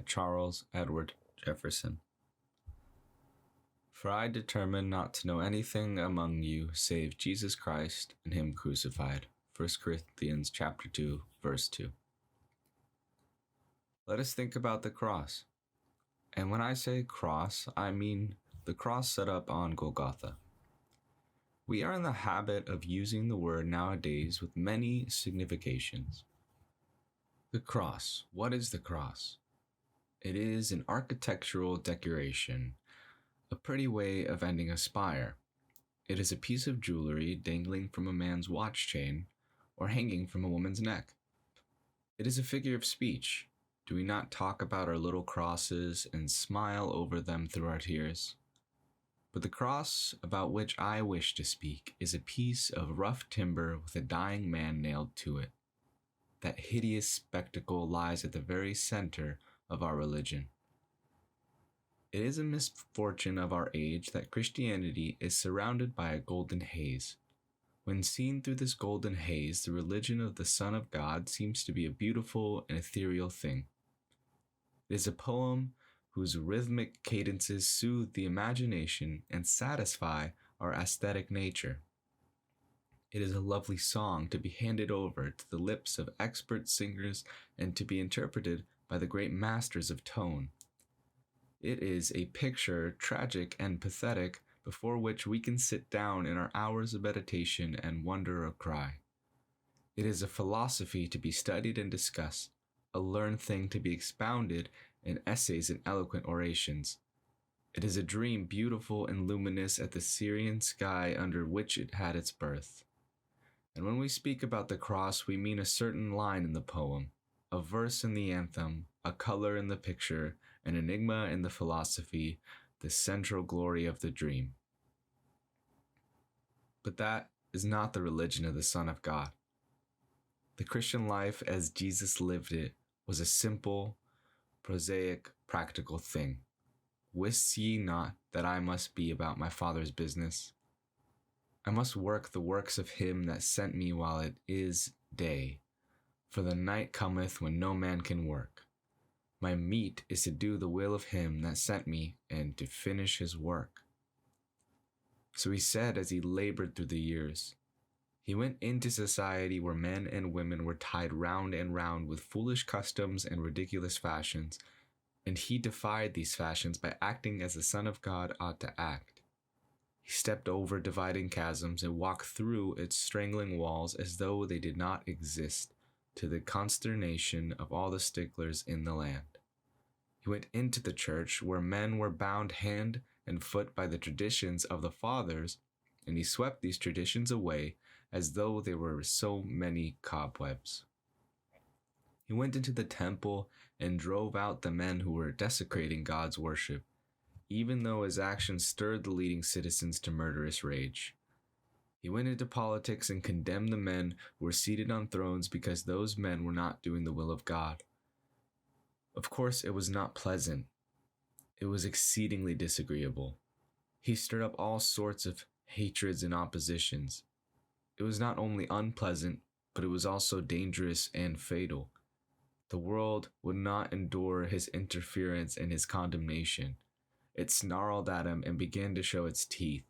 Charles Edward Jefferson. For I determined not to know anything among you save Jesus Christ and him crucified. 1 Corinthians chapter 2, verse 2. Let us think about the cross. And when I say cross, I mean the cross set up on Golgotha. We are in the habit of using the word nowadays with many significations. The cross. What is the cross? It is an architectural decoration, a pretty way of ending a spire. It is a piece of jewelry dangling from a man's watch chain or hanging from a woman's neck. It is a figure of speech. Do we not talk about our little crosses and smile over them through our tears? But the cross about which I wish to speak is a piece of rough timber with a dying man nailed to it. That hideous spectacle lies at the very center of our religion. It is a misfortune of our age that Christianity is surrounded by a golden haze. When seen through this golden haze, the religion of the Son of God seems to be a beautiful and ethereal thing. It is a poem whose rhythmic cadences soothe the imagination and satisfy our aesthetic nature. It is a lovely song to be handed over to the lips of expert singers and to be interpreted by the great masters of tone. It is a picture, tragic and pathetic, before which we can sit down in our hours of meditation and wonder or cry. It is a philosophy to be studied and discussed, a learned thing to be expounded in essays and eloquent orations. It is a dream beautiful and luminous at the Syrian sky under which it had its birth. And when we speak about the cross, we mean a certain line in the poem, a verse in the anthem, a color in the picture, an enigma in the philosophy, the central glory of the dream. But that is not the religion of the Son of God. The Christian life as Jesus lived it was a simple, prosaic, practical thing. Wist ye not that I must be about my Father's business? I must work the works of him that sent me while it is day, for the night cometh when no man can work. My meat is to do the will of him that sent me and to finish his work. So he said as he labored through the years. He went into society where men and women were tied round and round with foolish customs and ridiculous fashions, and he defied these fashions by acting as the Son of God ought to act. He stepped over dividing chasms and walked through its strangling walls as though they did not exist, to the consternation of all the sticklers in the land. He went into the church where men were bound hand and foot by the traditions of the fathers, and he swept these traditions away as though they were so many cobwebs. He went into the temple and drove out the men who were desecrating God's worship, even though his actions stirred the leading citizens to murderous rage. He went into politics and condemned the men who were seated on thrones because those men were not doing the will of God. Of course, it was not pleasant. It was exceedingly disagreeable. He stirred up all sorts of hatreds and oppositions. It was not only unpleasant, but it was also dangerous and fatal. The world would not endure his interference and his condemnation. It snarled at him and began to show its teeth.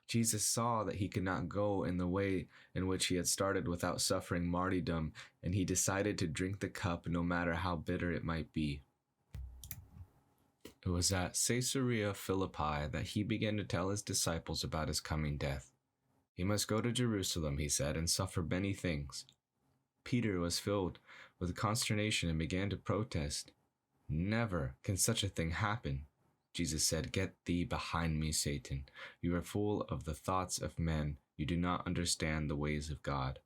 Jesus saw that he could not go in the way in which he had started without suffering martyrdom, and he decided to drink the cup no matter how bitter it might be. It was at Caesarea Philippi that he began to tell his disciples about his coming death. He must go to Jerusalem, he said, and suffer many things. Peter was filled with consternation and began to protest. Never can such a thing happen. Jesus said, "Get thee behind me, Satan. You are full of the thoughts of men. You do not understand the ways of God."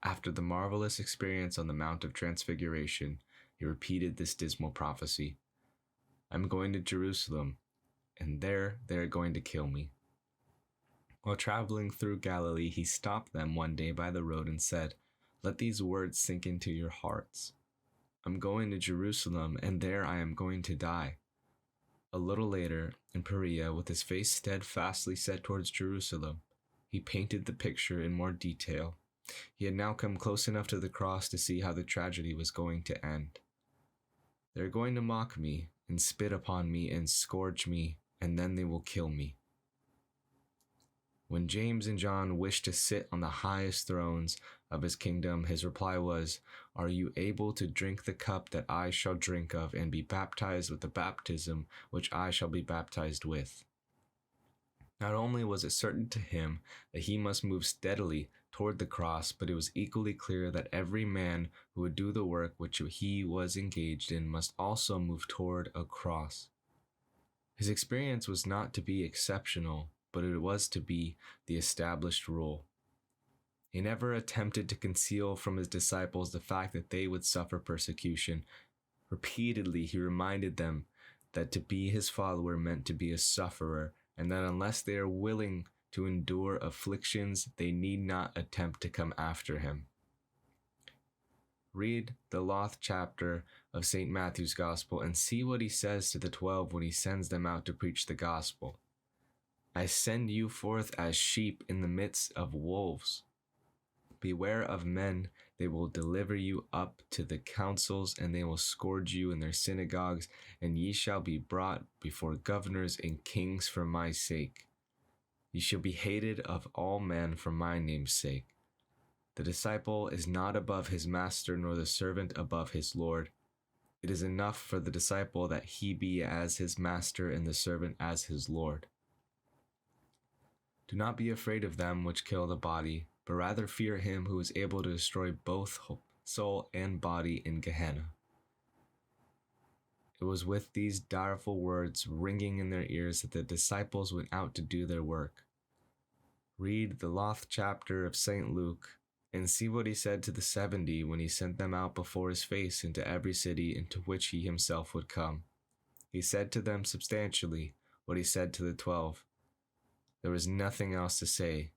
After the marvelous experience on the Mount of Transfiguration, he repeated this dismal prophecy. "I'm going to Jerusalem, and there they are going to kill me." While traveling through Galilee, he stopped them one day by the road and said, "Let these words sink into your hearts. I'm going to Jerusalem, and there I am going to die." A little later, in Perea, with his face steadfastly set towards Jerusalem, he painted the picture in more detail. He had now come close enough to the cross to see how the tragedy was going to end. They're going to mock me and spit upon me and scourge me, and then they will kill me." When James and John wished to sit on the highest thrones of his kingdom, his reply was, "Are you able to drink the cup that I shall drink of, and be baptized with the baptism which I shall be baptized with?" Not only was it certain to him that he must move steadily toward the cross, but it was equally clear that every man who would do the work which he was engaged in must also move toward a cross. His experience was not to be exceptional, but it was to be the established rule. He never attempted to conceal from his disciples the fact that they would suffer persecution. Repeatedly, he reminded them that to be his follower meant to be a sufferer, and that unless they are willing to endure afflictions, they need not attempt to come after him. Read the loth chapter of St. Matthew's Gospel and see what he says to the 12 when he sends them out to preach the gospel. "I send you forth as sheep in the midst of wolves. Beware of men, they will deliver you up to the councils, and they will scourge you in their synagogues, and ye shall be brought before governors and kings for my sake. Ye shall be hated of all men for my name's sake. The disciple is not above his master, nor the servant above his Lord. It is enough for the disciple that he be as his master and the servant as his Lord. Do not be afraid of them which kill the body, but rather fear him who is able to destroy both soul and body in Gehenna." It was with these direful words ringing in their ears that the disciples went out to do their work. Read the loth chapter of St. Luke and see what he said to the 70 when he sent them out before his face into every city into which he himself would come. He said to them substantially what he said to the 12. There was nothing else to say.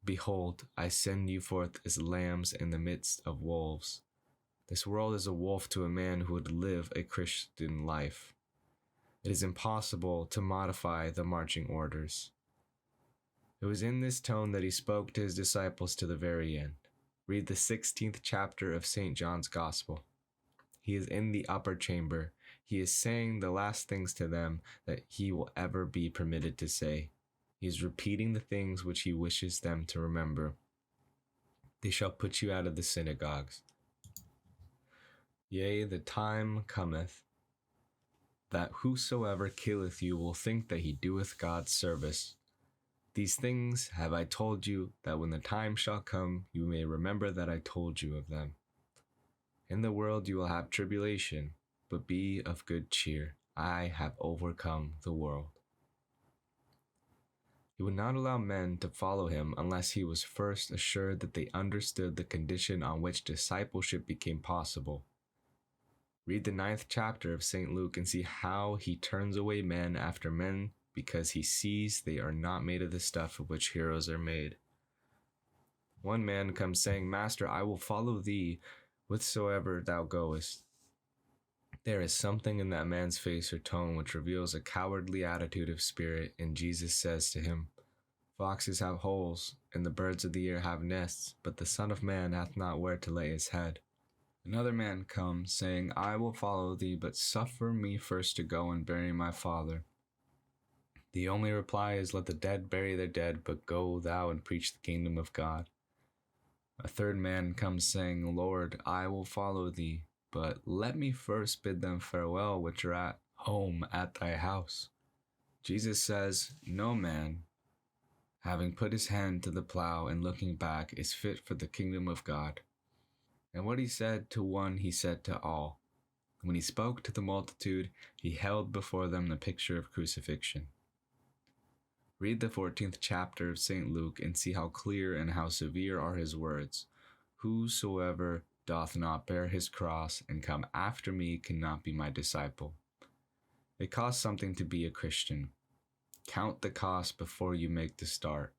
"Behold, I send you forth as lambs in the midst of wolves." This world is a wolf to a man who would live a Christian life. It is impossible to modify the marching orders. It was in this tone that he spoke to his disciples to the very end. Read the 16th chapter of St. John's Gospel. He is in the upper chamber. He is saying the last things to them that he will ever be permitted to say. He is repeating the things which he wishes them to remember. "They shall put you out of the synagogues. Yea, the time cometh, that whosoever killeth you will think that he doeth God service. These things have I told you, that when the time shall come, you may remember that I told you of them. In the world you will have tribulation, but be of good cheer. I have overcome the world." He would not allow men to follow him unless he was first assured that they understood the condition on which discipleship became possible. Read the 9th chapter of St. Luke and see how he turns away men after men because he sees they are not made of the stuff of which heroes are made. One man comes saying, "Master, I will follow thee whithersoever thou goest." There is something in that man's face or tone which reveals a cowardly attitude of spirit, and Jesus says to him, "Foxes have holes, and the birds of the air have nests, but the Son of Man hath not where to lay his head." Another man comes, saying, "I will follow thee, but suffer me first to go and bury my father." The only reply is, "Let the dead bury their dead, but go thou and preach the kingdom of God." A third man comes, saying, "Lord, I will follow thee, but let me first bid them farewell which are at home at thy house." Jesus says, "No man, having put his hand to the plow and looking back, is fit for the kingdom of God." And what he said to one, he said to all. When he spoke to the multitude, he held before them the picture of crucifixion. Read the 14th chapter of St. Luke and see how clear and how severe are his words. "Whosoever doth not bear his cross and come after me cannot be my disciple." It costs something to be a Christian. Count the cost before you make the start.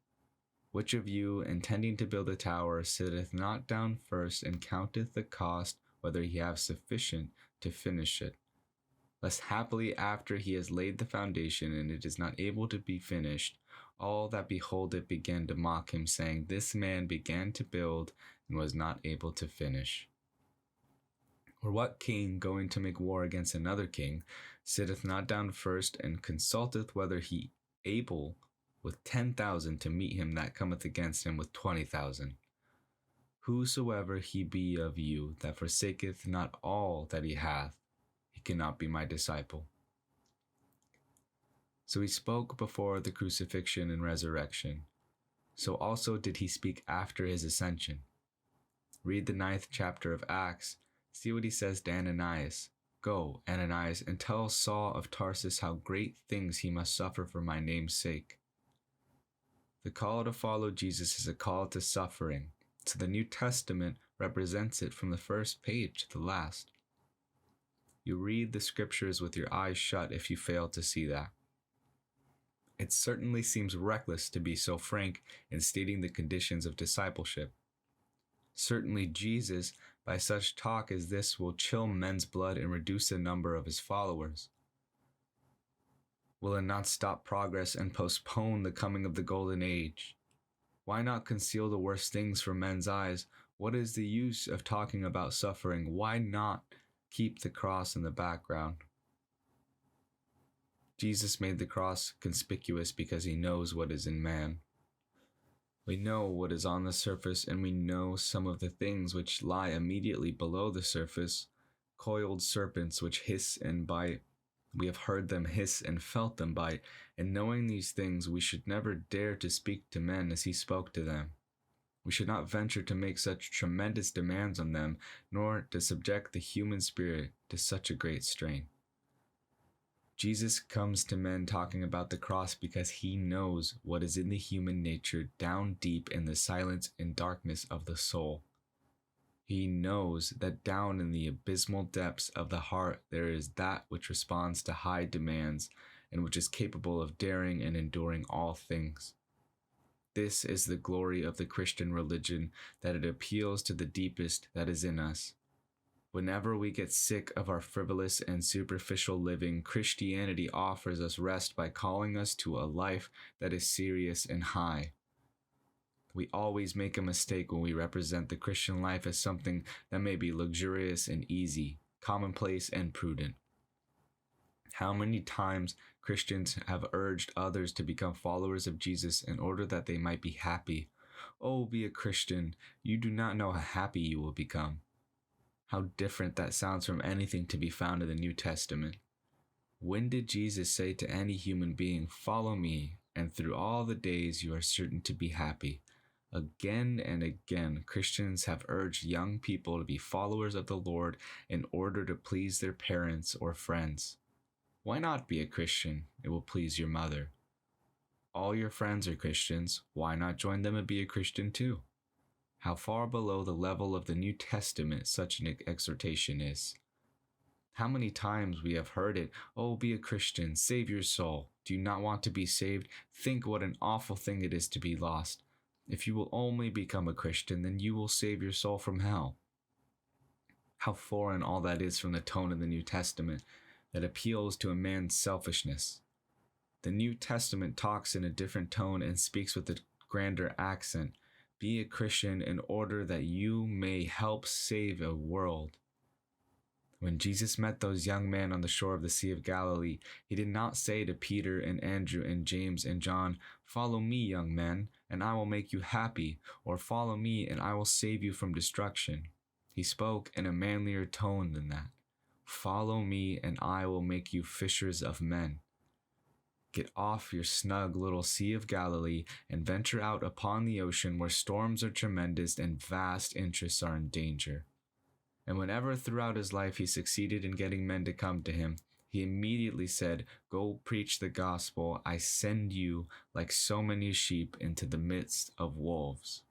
Which of you, intending to build a tower, sitteth not down first and counteth the cost, whether he have sufficient to finish it? Lest happily after he has laid the foundation, and it is not able to be finished, all that behold it begin to mock him, saying, "This man began to build and was not able to finish." Or what king, going to make war against another king, sitteth not down first, and consulteth whether he able with 10,000 to meet him that cometh against him with 20,000? Whosoever he be of you that forsaketh not all that he hath, he cannot be my disciple. So he spoke before the crucifixion and resurrection. So also did he speak after his ascension. Read the 9th chapter of Acts. See what he says to Ananias. Go, Ananias, and tell Saul of Tarsus how great things he must suffer for my name's sake. The call to follow Jesus is a call to suffering, so the New Testament represents it from the first page to the last. You read the scriptures with your eyes shut if you fail to see that. It certainly seems reckless to be so frank in stating the conditions of discipleship. Certainly Jesus, by such talk as this, will chill men's blood and reduce the number of his followers. Will it not stop progress and postpone the coming of the golden age? Why not conceal the worst things from men's eyes? What is the use of talking about suffering? Why not keep the cross in the background? Jesus made the cross conspicuous because he knows what is in man. We know what is on the surface, and we know some of the things which lie immediately below the surface, coiled serpents which hiss and bite. We have heard them hiss and felt them bite, and knowing these things, we should never dare to speak to men as he spoke to them. We should not venture to make such tremendous demands on them, nor to subject the human spirit to such a great strain. Jesus comes to men talking about the cross because he knows what is in the human nature down deep in the silence and darkness of the soul. He knows that down in the abysmal depths of the heart there is that which responds to high demands and which is capable of daring and enduring all things. This is the glory of the Christian religion, that it appeals to the deepest that is in us. Whenever we get sick of our frivolous and superficial living, Christianity offers us rest by calling us to a life that is serious and high. We always make a mistake when we represent the Christian life as something that may be luxurious and easy, commonplace and prudent. How many times Christians have urged others to become followers of Jesus in order that they might be happy. Oh, be a Christian. You do not know how happy you will become. How different that sounds from anything to be found in the New Testament. When did Jesus say to any human being, "Follow me, and through all the days you are certain to be happy"? Again and again, Christians have urged young people to be followers of the Lord in order to please their parents or friends. Why not be a Christian? It will please your mother. All your friends are Christians. Why not join them and be a Christian too? How far below the level of the New Testament such an exhortation is. How many times we have heard it, "Oh, be a Christian, save your soul. Do you not want to be saved? Think what an awful thing it is to be lost. If you will only become a Christian, then you will save your soul from hell." How foreign all that is from the tone of the New Testament that appeals to a man's selfishness. The New Testament talks in a different tone and speaks with a grander accent. Be a Christian in order that you may help save a world. When Jesus met those young men on the shore of the Sea of Galilee, he did not say to Peter and Andrew and James and John, "Follow me, young men, and I will make you happy," or "Follow me, and I will save you from destruction." He spoke in a manlier tone than that. "Follow me, and I will make you fishers of men." Get off your snug little Sea of Galilee and venture out upon the ocean where storms are tremendous and vast interests are in danger. And whenever throughout his life he succeeded in getting men to come to him, he immediately said, "Go preach the gospel. I send you like so many sheep into the midst of wolves."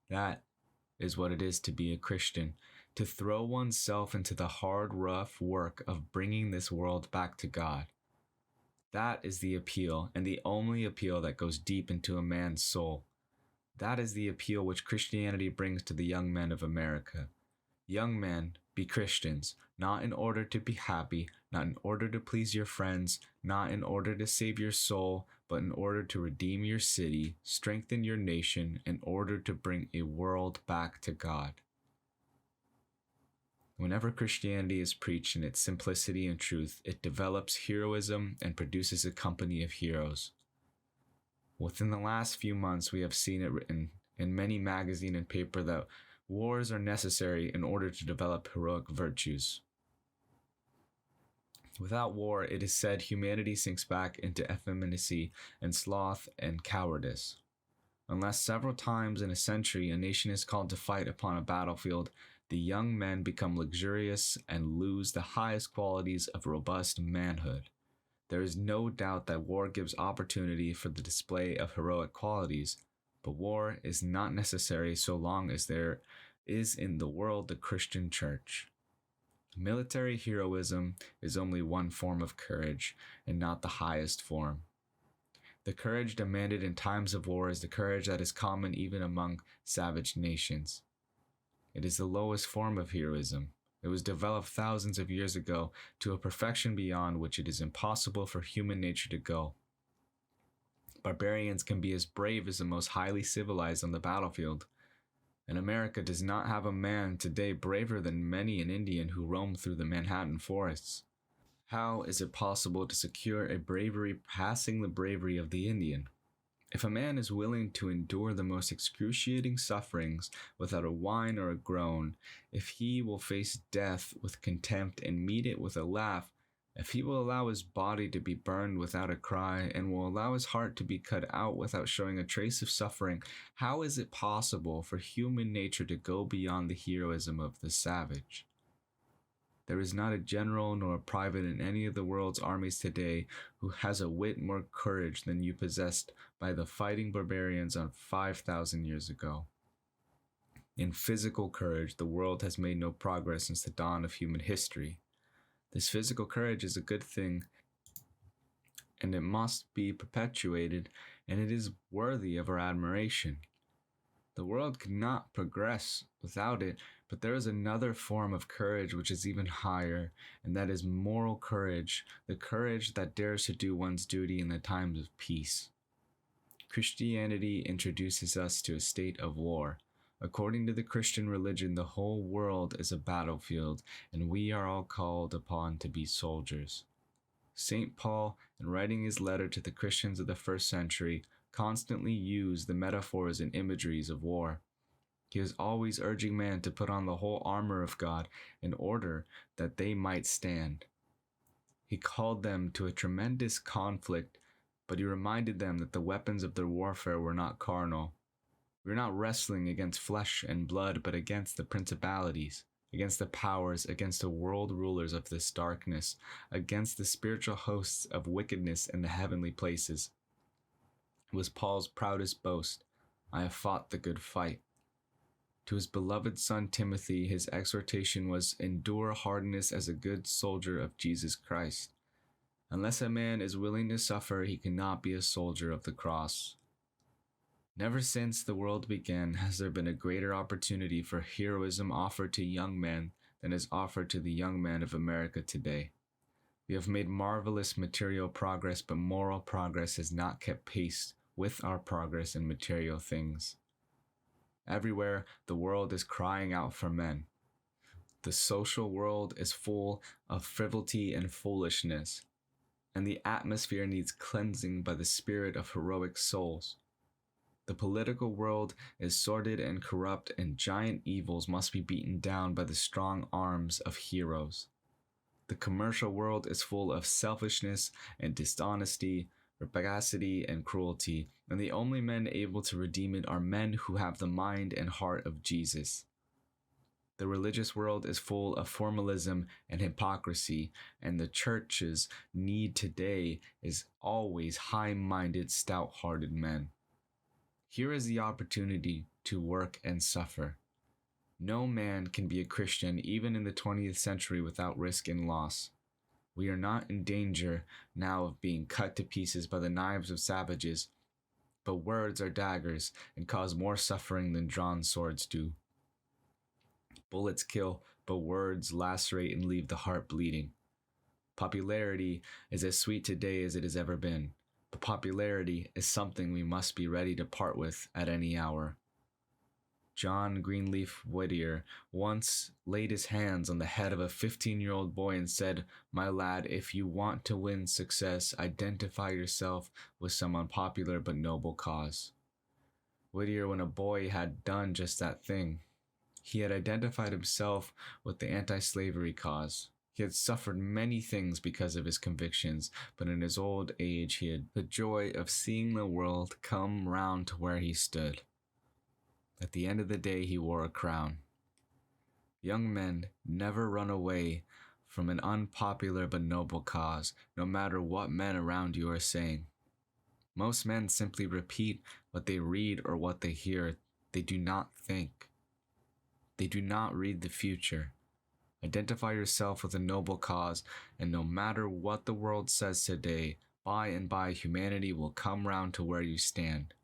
That is what it is to be a Christian, to throw oneself into the hard, rough work of bringing this world back to God. That is the appeal, and the only appeal that goes deep into a man's soul. That is the appeal which Christianity brings to the young men of America. Young men, be Christians, not in order to be happy, not in order to please your friends, not in order to save your soul, but in order to redeem your city, strengthen your nation, in order to bring a world back to God. Whenever Christianity is preached in its simplicity and truth, it develops heroism and produces a company of heroes. Within the last few months, we have seen it written in many magazine and paper that wars are necessary in order to develop heroic virtues. Without war, it is said, humanity sinks back into effeminacy and sloth and cowardice. Unless several times in a century a nation is called to fight upon a battlefield, the young men become luxurious and lose the highest qualities of robust manhood. There is no doubt that war gives opportunity for the display of heroic qualities, but war is not necessary so long as there is in the world the Christian church. Military heroism is only one form of courage, and not the highest form. The courage demanded in times of war is the courage that is common even among savage nations. It is the lowest form of heroism. It was developed thousands of years ago to a perfection beyond which it is impossible for human nature to go. Barbarians can be as brave as the most highly civilized on the battlefield, and America does not have a man today braver than many an Indian who roam through the Manhattan forests. How is it possible to secure a bravery passing the bravery of the Indian? If a man is willing to endure the most excruciating sufferings without a whine or a groan, if he will face death with contempt and meet it with a laugh, if he will allow his body to be burned without a cry and will allow his heart to be cut out without showing a trace of suffering, how is it possible for human nature to go beyond the heroism of the savage? There is not a general nor a private in any of the world's armies today who has a whit more courage than you possessed by the fighting barbarians on 5,000 years ago. In physical courage, the world has made no progress since the dawn of human history. This physical courage is a good thing, and it must be perpetuated, and it is worthy of our admiration. The world could not progress without it, but there is another form of courage which is even higher, and that is moral courage, the courage that dares to do one's duty in the times of peace. Christianity introduces us to a state of war. According to the Christian religion, the whole world is a battlefield, and we are all called upon to be soldiers. St. Paul, in writing his letter to the Christians of the first century, constantly used the metaphors and imageries of war. He was always urging man to put on the whole armor of God in order that they might stand. He called them to a tremendous conflict, but he reminded them that the weapons of their warfare were not carnal. We are not wrestling against flesh and blood, but against the principalities, against the powers, against the world rulers of this darkness, against the spiritual hosts of wickedness in the heavenly places. It was Paul's proudest boast, "I have fought the good fight." To his beloved son Timothy, his exhortation was, "Endure hardness as a good soldier of Jesus Christ." Unless a man is willing to suffer, he cannot be a soldier of the cross. Never since the world began has there been a greater opportunity for heroism offered to young men than is offered to the young men of America today. We have made marvelous material progress, but moral progress has not kept pace with our progress in material things. Everywhere, the world is crying out for men. The social world is full of frivolity and foolishness, and the atmosphere needs cleansing by the spirit of heroic souls. The political world is sordid and corrupt, and giant evils must be beaten down by the strong arms of heroes. The commercial world is full of selfishness and dishonesty, rapacity and cruelty, and the only men able to redeem it are men who have the mind and heart of Jesus. The religious world is full of formalism and hypocrisy, and the church's need today is always high-minded, stout-hearted men. Here is the opportunity to work and suffer. No man can be a Christian even in the 20th century without risk and loss. We are not in danger now of being cut to pieces by the knives of savages, but words are daggers and cause more suffering than drawn swords do. Bullets kill, but words lacerate and leave the heart bleeding. Popularity is as sweet today as it has ever been, but popularity is something we must be ready to part with at any hour. John Greenleaf Whittier once laid his hands on the head of a 15-year-old boy and said, "My lad, if you want to win success, identify yourself with some unpopular but noble cause." Whittier, when a boy, had done just that thing. He had identified himself with the anti-slavery cause. He had suffered many things because of his convictions, but in his old age he had the joy of seeing the world come round to where he stood. At the end of the day, he wore a crown. Young men, never run away from an unpopular but noble cause, no matter what men around you are saying. Most men simply repeat what they read or what they hear. They do not think. They do not read the future. Identify yourself with a noble cause, and no matter what the world says today, by and by humanity will come round to where you stand.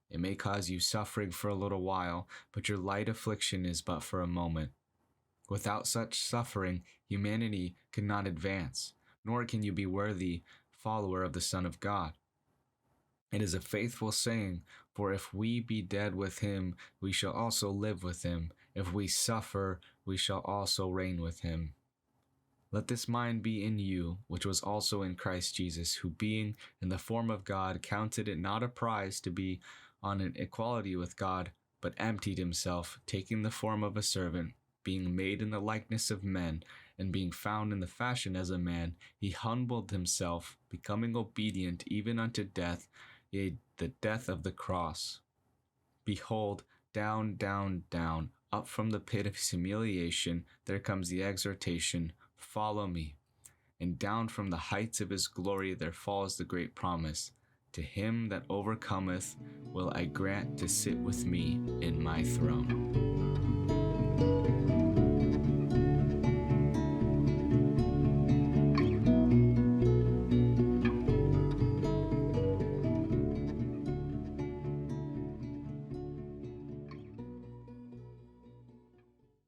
It may cause you suffering for a little while, but your light affliction is but for a moment. Without such suffering, humanity cannot advance, nor can you be worthy follower of the Son of God. It is a faithful saying, for if we be dead with him, we shall also live with him. If we suffer, we shall also reign with him. Let this mind be in you, which was also in Christ Jesus, who being in the form of God, counted it not a prize to be on an equality with God, but emptied himself, taking the form of a servant, being made in the likeness of men, and being found in the fashion as a man, he humbled himself, becoming obedient even unto death, yea, the death of the cross. Behold, down, down, down, up from the pit of humiliation, there comes the exhortation, "Follow me." And down from the heights of his glory there falls the great promise, "To him that overcometh will I grant to sit with me in my throne."